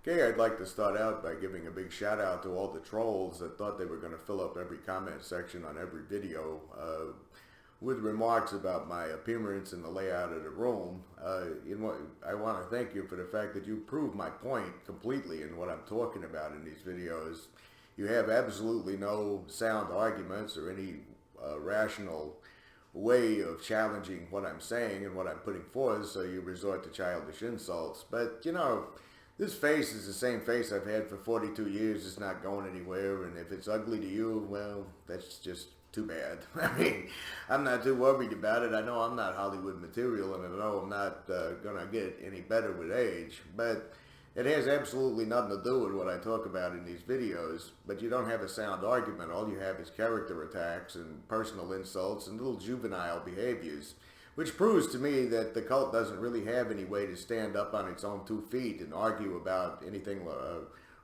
Okay, I'd like to start out by giving a big shout out to all the trolls that thought they were going to fill up every comment section on every video with remarks about my appearance and the layout of the room. I want to thank you for the fact that you proved my point completely in what I'm talking about in these videos. You have absolutely no sound arguments or any rational way of challenging what I'm saying and what I'm putting forth, so you resort to childish insults. But, you know, this face is the same face I've had for 42 years. It's not going anywhere, and if it's ugly to you, well, that's just too bad. I mean, I'm not too worried about it. I know I'm not Hollywood material, and I know I'm not going to get any better with age, but it has absolutely nothing to do with what I talk about in these videos. But you don't have a sound argument. All you have is character attacks and personal insults and little juvenile behaviors, which proves to me that the cult doesn't really have any way to stand up on its own 2 feet and argue about anything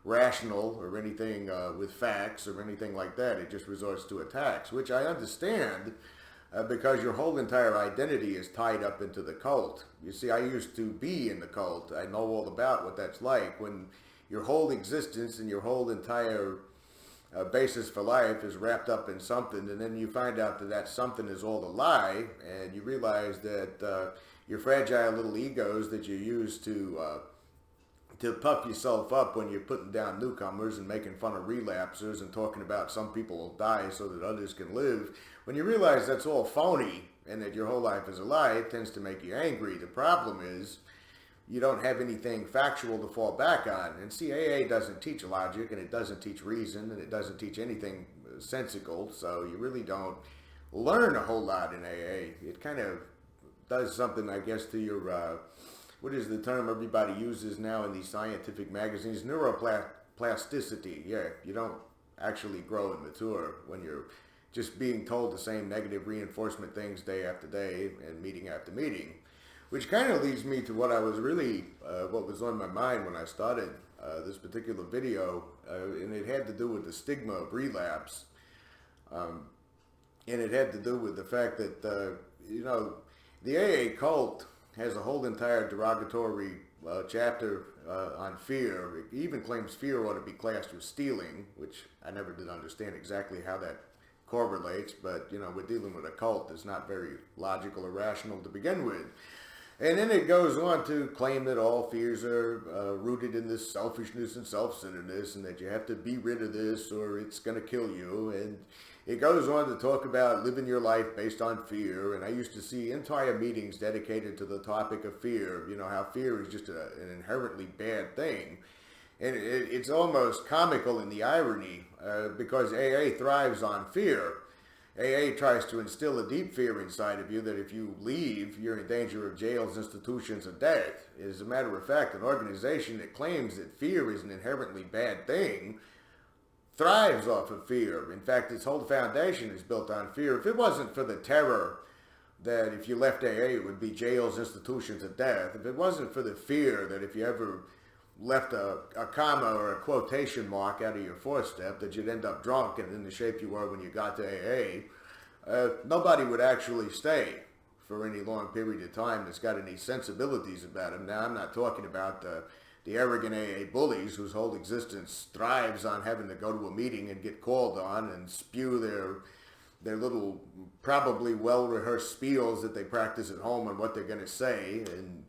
rational or anything with facts or anything like that. It just resorts to attacks, which I understand because your whole entire identity is tied up into the cult. You see, I used to be in the cult. I know all about what that's like when your whole existence and your whole entire basis for life is wrapped up in something, and then you find out that that something is all a lie, and you realize that your fragile little egos that you use to puff yourself up when you're putting down newcomers and making fun of relapsers and talking about some people will die so that others can live, when you realize that's all phony and that your whole life is a lie, it tends to make you angry. The problem is you don't have anything factual to fall back on. And AA doesn't teach logic, and it doesn't teach reason, and it doesn't teach anything sensical, so you really don't learn a whole lot in AA. It kind of does something, I guess, to your, what is the term everybody uses now in these scientific magazines? Neuroplasticity. Yeah, you don't actually grow and mature when you're just being told the same negative reinforcement things day after day and meeting after meeting. Which kind of leads me to what I was really, what was on my mind when I started this particular video, and it had to do with the stigma of relapse. And it had to do with the fact that, you know, the AA cult has a whole entire derogatory chapter on fear. It even claims fear ought to be classed with stealing, which I never did understand exactly how that correlates, but, you know, we're dealing with a cult that's not very logical or rational to begin with. And then it goes on to claim that all fears are rooted in this selfishness and self-centeredness, and that you have to be rid of this or it's going to kill you. And it goes on to talk about living your life based on fear. And I used to see entire meetings dedicated to the topic of fear, you know, how fear is just an inherently bad thing. And it's almost comical in the irony because AA thrives on fear. AA tries to instill a deep fear inside of you that if you leave, you're in danger of jails, institutions, and death. As a matter of fact, an organization that claims that fear is an inherently bad thing thrives off of fear. In fact, its whole foundation is built on fear. If it wasn't for the terror that if you left AA, it would be jails, institutions, and death, if it wasn't for the fear that if you ever left a comma or a quotation mark out of your forestep, that you'd end up drunk and in the shape you were when you got to AA, nobody would actually stay for any long period of time that's got any sensibilities about them. Now, I'm not talking about the arrogant AA bullies whose whole existence thrives on having to go to a meeting and get called on and spew their little, probably well-rehearsed spiels that they practice at home on what they're going to say, and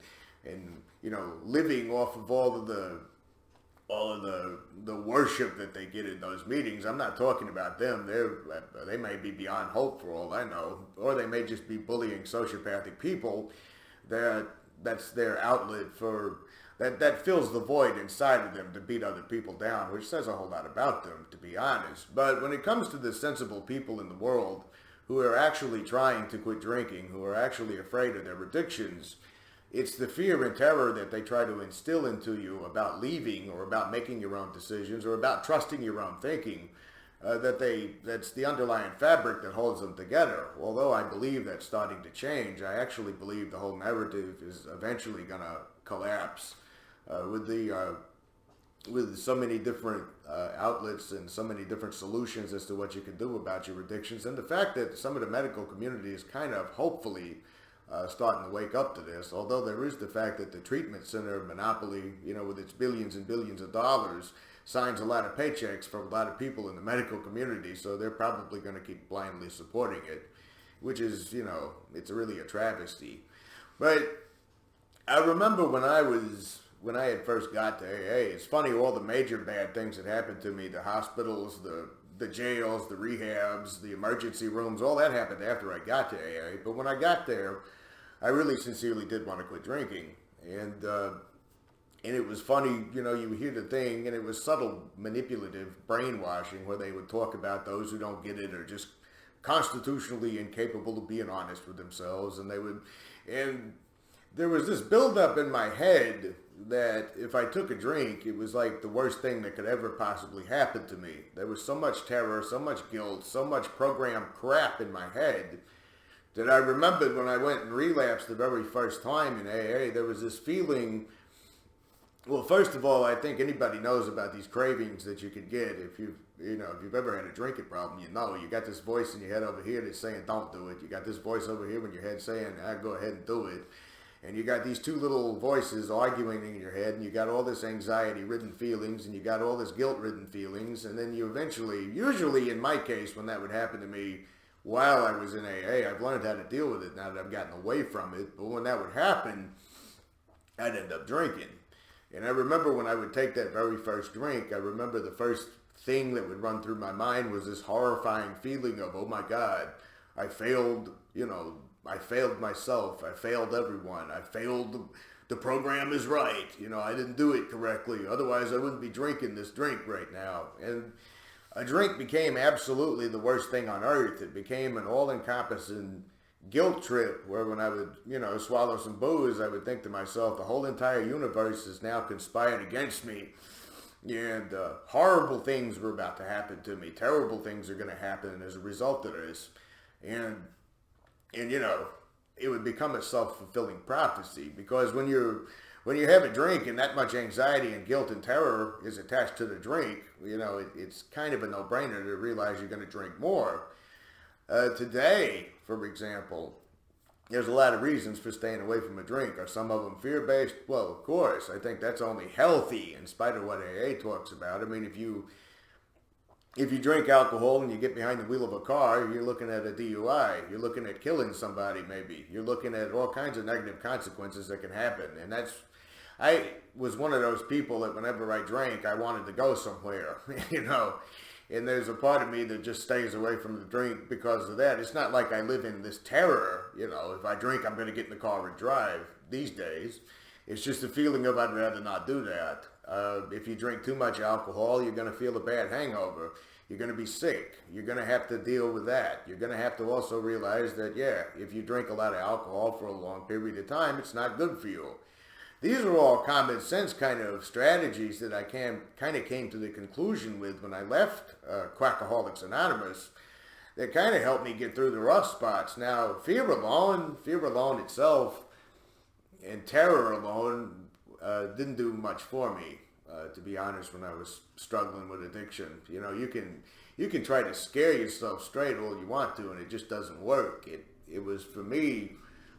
you know, living off of all of the worship that they get in those meetings. I'm not talking about them. They may be beyond hope for all I know, or they may just be bullying sociopathic people. That's their outlet for that fills the void inside of them to beat other people down, which says a whole lot about them, to be honest. But when it comes to the sensible people in the world who are actually trying to quit drinking, who are actually afraid of their addictions, it's the fear and terror that they try to instill into you about leaving or about making your own decisions or about trusting your own thinking that's the underlying fabric that holds them together. Although I believe that's starting to change, I actually believe the whole narrative is eventually going to collapse with so many different outlets and so many different solutions as to what you can do about your addictions, and the fact that some of the medical community is kind of hopefully starting to wake up to this. Although there is the fact that the treatment center monopoly, with its billions and billions of dollars, signs a lot of paychecks from a lot of people in the medical community, so they're probably going to keep blindly supporting it, which is, it's really a travesty. But I remember when I had first got to AA, it's funny, all the major bad things that happened to me, the hospitals, the jails, the rehabs, the emergency rooms, all that happened after I got to AA. But when I got there, I really sincerely did want to quit drinking. And it was funny, you hear the thing, and it was subtle, manipulative brainwashing where they would talk about those who don't get it or just constitutionally incapable of being honest with themselves. And there was this buildup in my head that if I took a drink, it was like the worst thing that could ever possibly happen to me. There was so much terror, so much guilt, so much programmed crap in my head that I remembered when I went and relapsed the very first time in AA, there was this feeling. Well, first of all, I think anybody knows about these cravings that you could get if you've ever had a drinking problem. You got this voice in your head over here that's saying don't do it. You got this voice over here in your head saying go ahead and do it. And you got these two little voices arguing in your head, and you got all this anxiety-ridden feelings, and you got all this guilt-ridden feelings, and then you eventually, usually in my case, when that would happen to me while I was in AA, I've learned how to deal with it now that I've gotten away from it, but when that would happen, I'd end up drinking. And I remember when I would take that very first drink, I remember the first thing that would run through my mind was this horrifying feeling of, oh my God, I failed, I failed myself. I failed everyone. I failed. The program is right. I didn't do it correctly. Otherwise, I wouldn't be drinking this drink right now. And a drink became absolutely the worst thing on earth. It became an all-encompassing guilt trip where when I would, swallow some booze, I would think to myself, the whole entire universe is now conspired against me. And horrible things were about to happen to me. Terrible things are going to happen as a result of this. And it would become a self-fulfilling prophecy, because when you have a drink and that much anxiety and guilt and terror is attached to the drink, it's kind of a no-brainer to realize you're going to drink more. Today, for example, there's a lot of reasons for staying away from a drink. Are some of them fear-based? Well, of course. I think that's only healthy in spite of what AA talks about. I mean, if you drink alcohol and you get behind the wheel of a car, you're looking at a DUI. You're looking at killing somebody, maybe. You're looking at all kinds of negative consequences that can happen. And I was one of those people that whenever I drank, I wanted to go somewhere, And there's a part of me that just stays away from the drink because of that. It's not like I live in this terror, if I drink, I'm going to get in the car and drive these days. It's just a feeling of I'd rather not do that. If you drink too much alcohol, you're going to feel a bad hangover. You're going to be sick. You're going to have to deal with that. You're going to have to also realize that, if you drink a lot of alcohol for a long period of time, it's not good for you. These are all common sense kind of strategies that I kind of came to the conclusion with when I left Quackaholics Anonymous that kind of helped me get through the rough spots. Now, fear alone itself and terror alone didn't do much for me, to be honest, when I was struggling with addiction. You can try to scare yourself straight all you want to, and it just doesn't work. It was for me,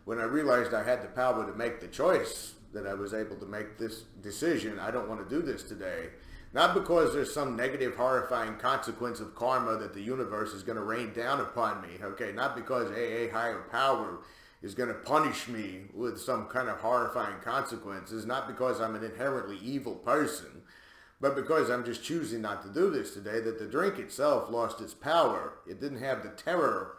when I realized I had the power to make the choice, that I was able to make this decision. I don't want to do this today. Not because there's some negative, horrifying consequence of karma that the universe is going to rain down upon me. Okay, not because AA higher power is going to punish me with some kind of horrifying consequences, not because I'm an inherently evil person, but because I'm just choosing not to do this today, that the drink itself lost its power. It didn't have the terror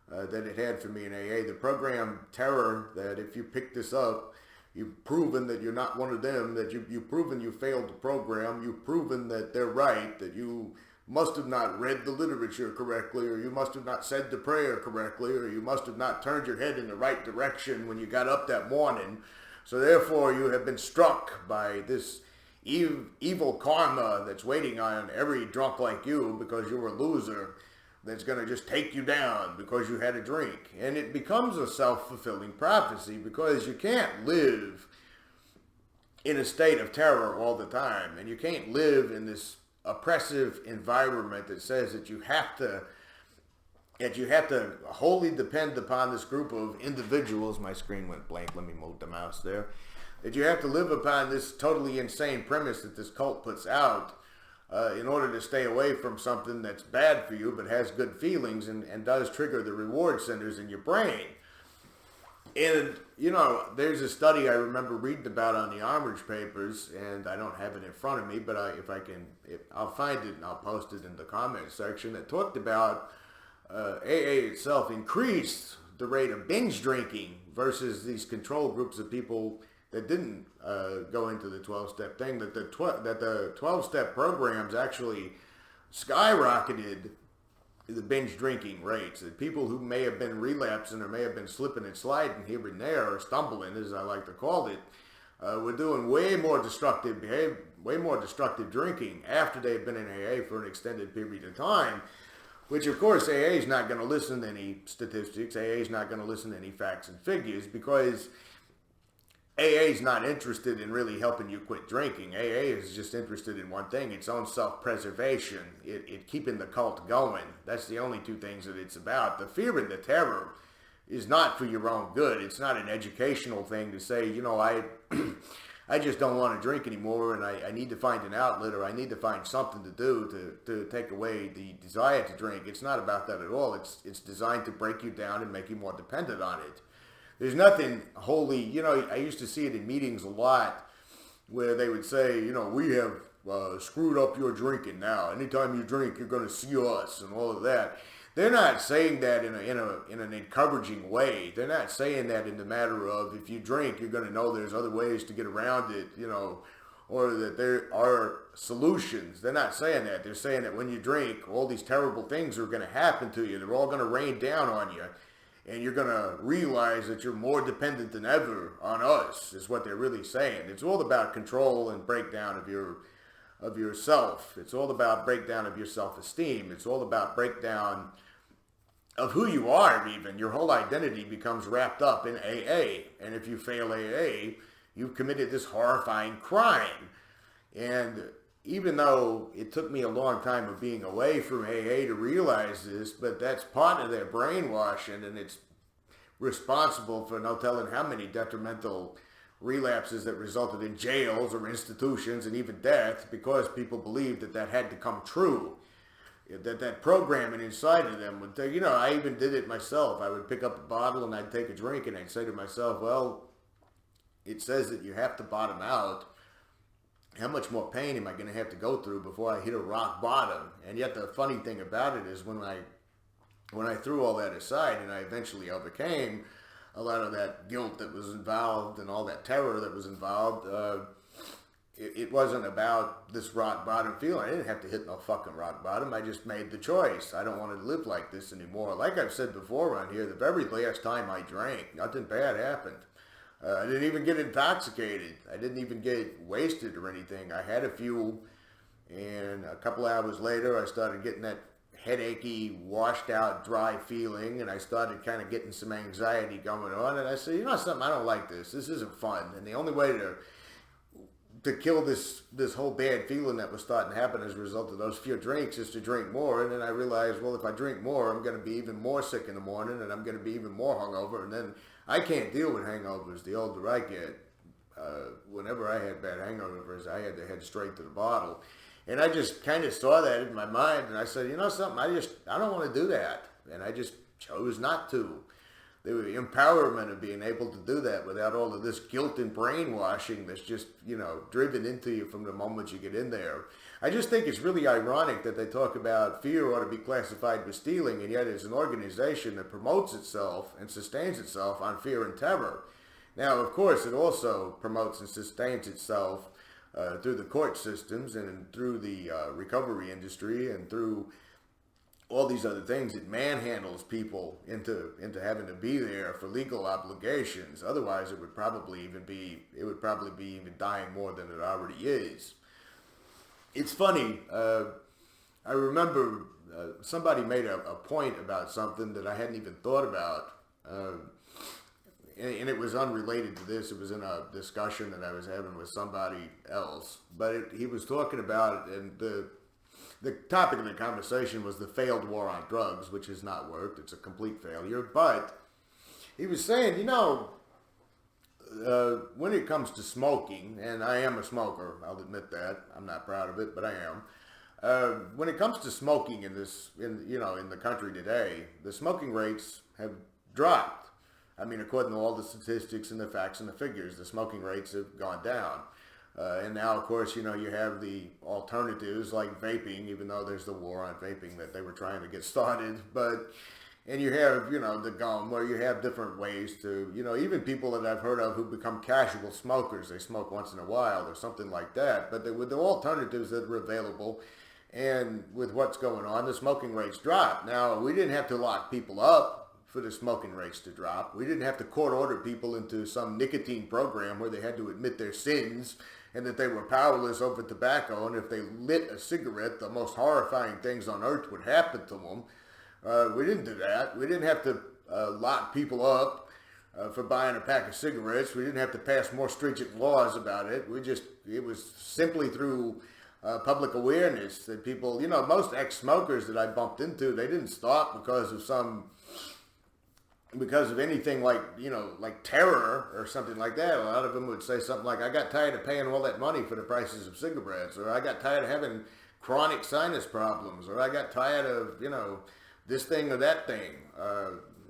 that it had for me in AA. The program terror that if you pick this up, you've proven that you're not one of them, that you've proven you failed the program, you've proven that they're right, that you must have not read the literature correctly, or you must have not said the prayer correctly, or you must have not turned your head in the right direction when you got up that morning. So therefore you have been struck by this evil karma that's waiting on every drunk like you because you're a loser, that's going to just take you down because you had a drink. And it becomes a self-fulfilling prophecy because you can't live in a state of terror all the time. And you can't live in this oppressive environment that says that you have to that you have to wholly depend upon this group of individuals. My screen went blank. Let me move the mouse there. That you have to live upon this totally insane premise that this cult puts out in order to stay away from something that's bad for you but has good feelings and does trigger the reward centers in your brain. And, you know, there's a study I remember reading about on the Armourage Papers, and I don't have it in front of me, but I'll find it and I'll post it in the comment section, that talked about AA itself increased the rate of binge drinking versus these control groups of people that didn't go into the 12-step thing, that the 12-step programs actually skyrocketed the binge drinking rates. That people who may have been relapsing or may have been slipping and sliding here and there, or stumbling, as I like to call it, were doing way more destructive behavior, way more destructive drinking after they've been in AA for an extended period of time. Which, of course, AA is not going to listen to any statistics. AA is not going to listen to any facts and figures, because AA is not interested in really helping you quit drinking. AA is just interested in one thing: its own self-preservation, it keeping the cult going. That's the only two things that it's about. The fear and the terror is not for your own good. It's not an educational thing to say, you know, I just don't want to drink anymore, and I need to find an outlet, or I need to find something to do to take away the desire to drink. It's not about that at all. It's designed to break you down and make you more dependent on it. There's nothing wholly, you know, I used to see it in meetings a lot where they would say, you know, we have screwed up your drinking now. Anytime you drink, you're going to see us and all of that. They're not saying that in an encouraging way. They're not saying that in the matter of, if you drink, you're going to know there's other ways to get around it, you know, or that there are solutions. They're not saying that. They're saying that when you drink, all these terrible things are going to happen to you. They're all going to rain down on you. And you're going to realize that you're more dependent than ever on us, is what they're really saying. It's all about control and breakdown of yourself. It's all about breakdown of your self-esteem. It's all about breakdown of who you are even. Your whole identity becomes wrapped up in AA. And if you fail AA, you've committed this horrifying crime. And even though it took me a long time of being away from AA to realize this, but that's part of their brainwashing, and it's responsible for no telling how many detrimental relapses that resulted in jails or institutions and even death, because people believed that had to come true. That programming inside of them would take, you know, I even did it myself. I would pick up a bottle and I'd take a drink and I'd say to myself, well, it says that you have to bottom out. How much more pain am I going to have to go through before I hit a rock bottom? And yet the funny thing about it is when I threw all that aside and I eventually overcame a lot of that guilt that was involved and all that terror that was involved, it wasn't about this rock bottom feeling. I didn't have to hit no fucking rock bottom. I just made the choice. I don't want to live like this anymore. Like I've said before around here, the very last time I drank, nothing bad happened. I didn't even get intoxicated. I didn't even get wasted or anything. I had a few, and a couple hours later, I started getting that headachy, washed out, dry feeling, and I started kind of getting some anxiety going on, and I said, you know something, I don't like this. This isn't fun. And the only way to kill this whole bad feeling that was starting to happen as a result of those few drinks is to drink more. And then I realized, well, if I drink more, I'm going to be even more sick in the morning, and I'm going to be even more hungover, and then I can't deal with hangovers the older I get. Whenever I had bad hangovers, I had to head straight to the bottle. And I just kind of saw that in my mind, and I said, you know something, I don't want to do that. And I just chose not to. The empowerment of being able to do that without all of this guilt and brainwashing that's just, you know, driven into you from the moment you get in there. I just think it's really ironic that they talk about fear ought to be classified with stealing, and yet it's an organization that promotes itself and sustains itself on fear and terror. Now, of course, it also promotes and sustains itself through the court systems and through the recovery industry and through all these other things. It manhandles people into having to be there for legal obligations. Otherwise, it would probably be even dying more than it already is. It's funny. I remember somebody made a point about something that I hadn't even thought about, and it was unrelated to this. It was in a discussion that I was having with somebody else, but he was talking about it, and the topic of the conversation was the failed war on drugs, which has not worked. It's a complete failure. But he was saying, when it comes to smoking, and I am a smoker, I'll admit that. I'm not proud of it, but I am. When it comes to smoking in the country today, the smoking rates have dropped. I mean, according to all the statistics and the facts and the figures, the smoking rates have gone down. And now, of course, you have the alternatives like vaping, even though there's the war on vaping that they were trying to get started. And you have, the gum, where you have different ways to, even people that I've heard of who become casual smokers, they smoke once in a while or something like that. But with the alternatives that are available and with what's going on, the smoking rates drop. Now, we didn't have to lock people up for the smoking rates to drop. We didn't have to court order people into some nicotine program where they had to admit their sins and that they were powerless over tobacco. And if they lit a cigarette, the most horrifying things on earth would happen to them. We didn't do that. We didn't have to lock people up for buying a pack of cigarettes. We didn't have to pass more stringent laws about it. It was simply through public awareness that people, most ex-smokers that I bumped into, they didn't stop because of anything like terror or something like that. A lot of them would say something like, I got tired of paying all that money for the prices of cigarettes, or I got tired of having chronic sinus problems, or I got tired of, this thing or that thing.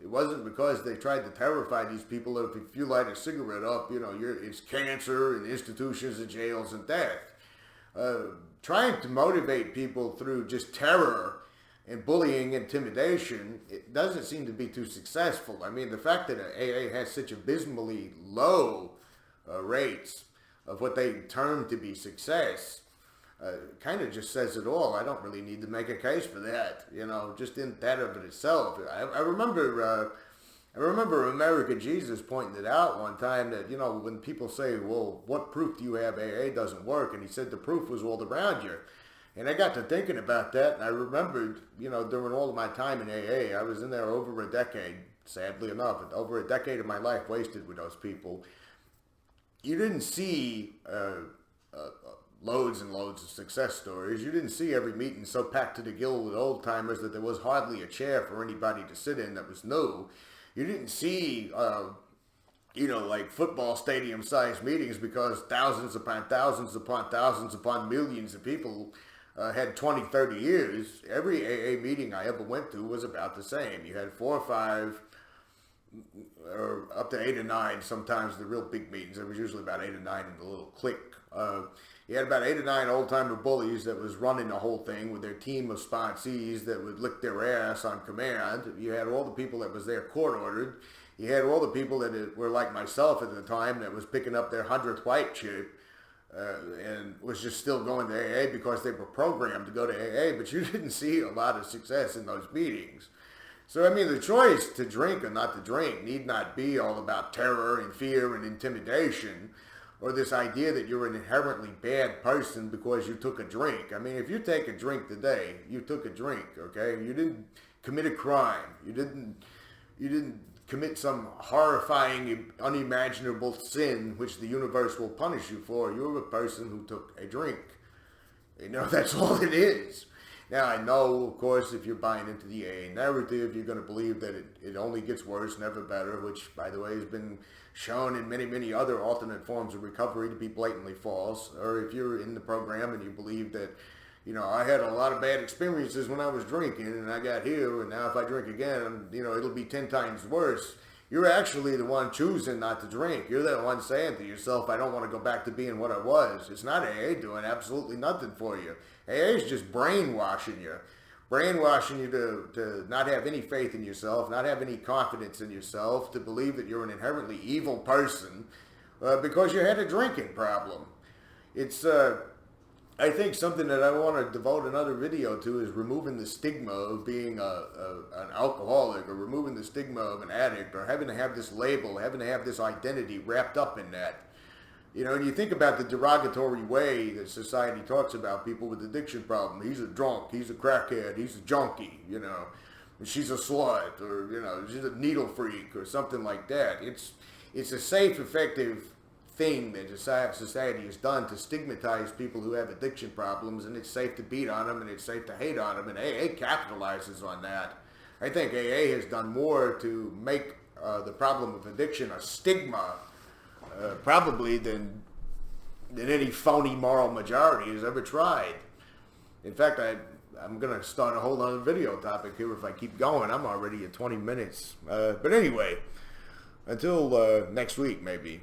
It wasn't because they tried to terrify these people that if you light a cigarette up, it's cancer and institutions and jails and death. Trying to motivate people through just terror and bullying, intimidation, it doesn't seem to be too successful. I mean, the fact that AA has such abysmally low rates of what they term to be success kind of just says it all. I don't really need to make a case for that, just in that of it itself. I remember America Jesus pointing it out one time that, when people say, well, what proof do you have AA doesn't work? And he said the proof was all around you. And I got to thinking about that, and I remembered, during all of my time in AA, I was in there over a decade, sadly enough, over a decade of my life wasted with those people. You didn't see loads and loads of success stories. You didn't see every meeting so packed to the gill with old-timers that there was hardly a chair for anybody to sit in that was new. You didn't see, like football stadium-sized meetings because thousands upon thousands upon thousands upon millions of people had 20, 30 years. Every AA meeting I ever went to was about the same. You had 4 or 5, or up to 8 or 9, sometimes the real big meetings. There was usually about 8 or 9 in the little clique. You had about 8 or 9 old-timer bullies that was running the whole thing with their team of sponsees that would lick their ass on command. You had all the people that was there court-ordered. You had all the people that were like myself at the time that was picking up their 100th white chip and was just still going to AA because they were programmed to go to AA, but you didn't see a lot of success in those meetings. So, I mean, the choice to drink or not to drink need not be all about terror and fear and intimidation, or this idea that you're an inherently bad person because you took a drink. I mean, if you take a drink today, you took a drink, okay? You didn't commit a crime. You didn't commit some horrifying, unimaginable sin which the universe will punish you for. You're a person who took a drink. That's all it is. Now, I know, of course, if you're buying into the AA narrative, you're going to believe that it only gets worse, never better, which, by the way, has been shown in many, many other alternate forms of recovery to be blatantly false. Or if you're in the program and you believe that, I had a lot of bad experiences when I was drinking and I got here, and now if I drink again, it'll be 10 times worse. You're actually the one choosing not to drink. You're the one saying to yourself, I don't want to go back to being what I was. It's not AA doing absolutely nothing for you. AA is just brainwashing you. Brainwashing you to not have any faith in yourself, not have any confidence in yourself, to believe that you're an inherently evil person because you had a drinking problem. It's, I think something that I want to devote another video to is removing the stigma of being an alcoholic, or removing the stigma of an addict, or having to have this label, having to have this identity wrapped up in that. And you think about the derogatory way that society talks about people with addiction problem. He's a drunk, he's a crackhead, he's a junkie, she's a slut, or, she's a needle freak, or something like that. It's a safe, effective thing that society has done to stigmatize people who have addiction problems, and it's safe to beat on them and it's safe to hate on them, and AA capitalizes on that. I think AA has done more to make the problem of addiction a stigma, probably than any phony moral majority has ever tried. In fact, I'm going to start a whole other video topic here if I keep going. I'm already at 20 minutes. But anyway, until next week, maybe.